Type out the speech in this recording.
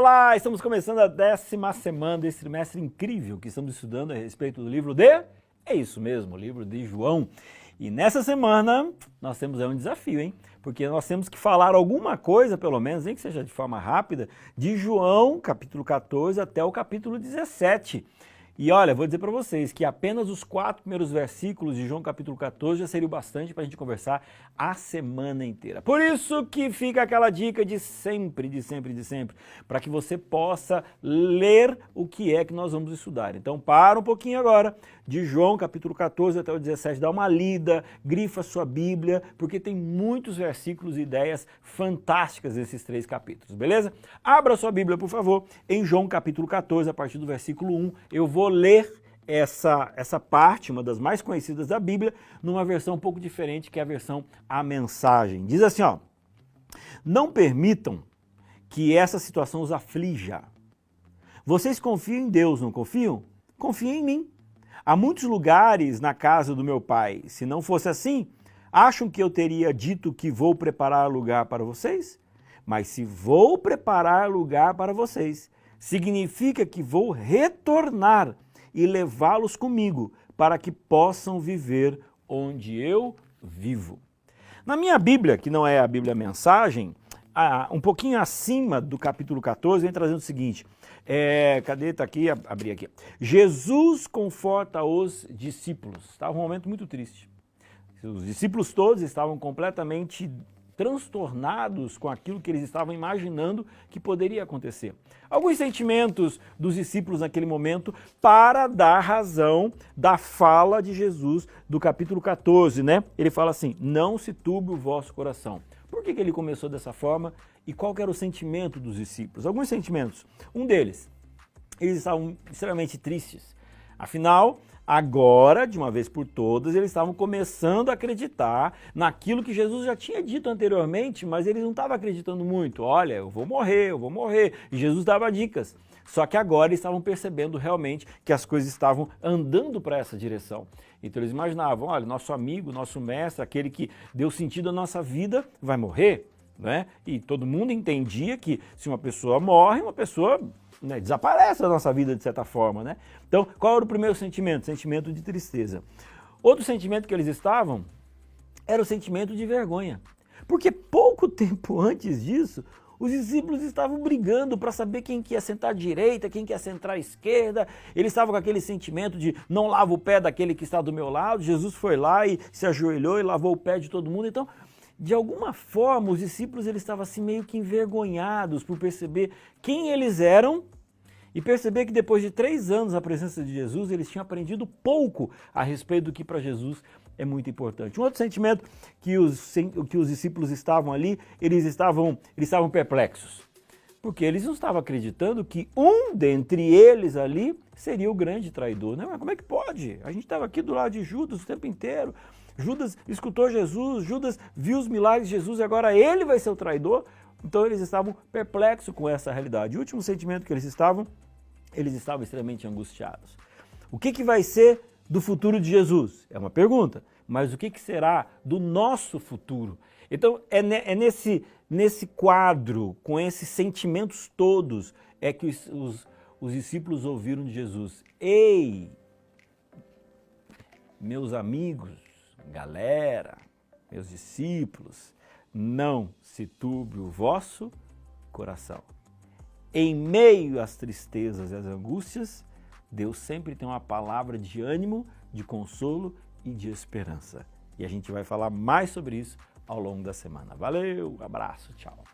Olá! Estamos começando a 10ª semana desse trimestre incrível que estamos estudando a respeito do livro é isso mesmo, o livro de João. E nessa semana nós temos um desafio, hein? Porque nós temos que falar alguma coisa, pelo menos, nem que seja de forma rápida, de João, capítulo 14 até o capítulo 17. E olha, vou dizer para vocês que apenas os 4 primeiros versículos de João capítulo 14 já seria o bastante para a gente conversar a semana inteira. Por isso que fica aquela dica de sempre, para que você possa ler o que é que nós vamos estudar. Então para um pouquinho agora de João capítulo 14 até o 17, dá uma lida, grifa sua Bíblia, porque tem muitos versículos e ideias fantásticas nesses 3 capítulos, beleza? Abra sua Bíblia, por favor, em João capítulo 14, a partir do versículo 1, eu vou ler essa parte, uma das mais conhecidas da Bíblia, numa versão um pouco diferente, que é a versão A Mensagem. Diz assim, ó: não permitam que essa situação os aflija. Vocês confiam em Deus, não confiam? Confiem em mim. Há muitos lugares na casa do meu pai. Se não fosse assim, acham que eu teria dito que vou preparar lugar para vocês? Mas se vou preparar lugar para vocês, significa que vou retornar e levá-los comigo, para que possam viver onde eu vivo. Na minha Bíblia, que não é a Bíblia Mensagem, um pouquinho acima do capítulo 14, vem trazendo o seguinte, cadê? Tá aqui, abri aqui. Jesus conforta os discípulos. Estava um momento muito triste. Os discípulos todos estavam completamente transtornados com aquilo que eles estavam imaginando que poderia acontecer. Alguns sentimentos dos discípulos naquele momento para dar razão da fala de Jesus do capítulo 14, né? Ele fala assim, não se turbe o vosso coração. Por que ele começou dessa forma e qual que era o sentimento dos discípulos? Alguns sentimentos. Um deles, eles estavam extremamente tristes. Afinal, agora, de uma vez por todas, eles estavam começando a acreditar naquilo que Jesus já tinha dito anteriormente, mas eles não estavam acreditando muito. Olha, eu vou morrer. E Jesus dava dicas. Só que agora eles estavam percebendo realmente que as coisas estavam andando para essa direção. Então eles imaginavam, olha, nosso amigo, nosso mestre, aquele que deu sentido à nossa vida, vai morrer, né? E todo mundo entendia que se uma pessoa morre, uma pessoa desaparece da nossa vida de certa forma, né? Então, qual era o primeiro sentimento? Sentimento de tristeza. Outro sentimento que eles estavam era o sentimento de vergonha. Porque pouco tempo antes disso, os discípulos estavam brigando para saber quem que ia sentar à direita, quem que ia sentar à esquerda. Eles estavam com aquele sentimento de não lavo o pé daquele que está do meu lado. Jesus foi lá e se ajoelhou e lavou o pé de todo mundo. Então, de alguma forma, os discípulos eles estavam assim meio que envergonhados por perceber quem eles eram e perceber que depois de 3 anos na presença de Jesus, eles tinham aprendido pouco a respeito do que para Jesus é muito importante. Um outro sentimento que os discípulos estavam ali, eles estavam perplexos, porque eles não estavam acreditando que um dentre eles ali seria o grande traidor. Né? Mas como é que pode? A gente estava aqui do lado de Judas o tempo inteiro. Judas escutou Jesus, Judas viu os milagres de Jesus e agora ele vai ser o traidor. Então eles estavam perplexos com essa realidade. O último sentimento que eles estavam extremamente angustiados. O que vai ser do futuro de Jesus? É uma pergunta, mas o que será do nosso futuro? Então é nesse quadro, com esses sentimentos todos, é que os discípulos ouviram de Jesus. Ei, meus amigos, galera, meus discípulos, não se turbe o vosso coração. Em meio às tristezas e às angústias, Deus sempre tem uma palavra de ânimo, de consolo e de esperança. E a gente vai falar mais sobre isso ao longo da semana. Valeu, abraço, tchau.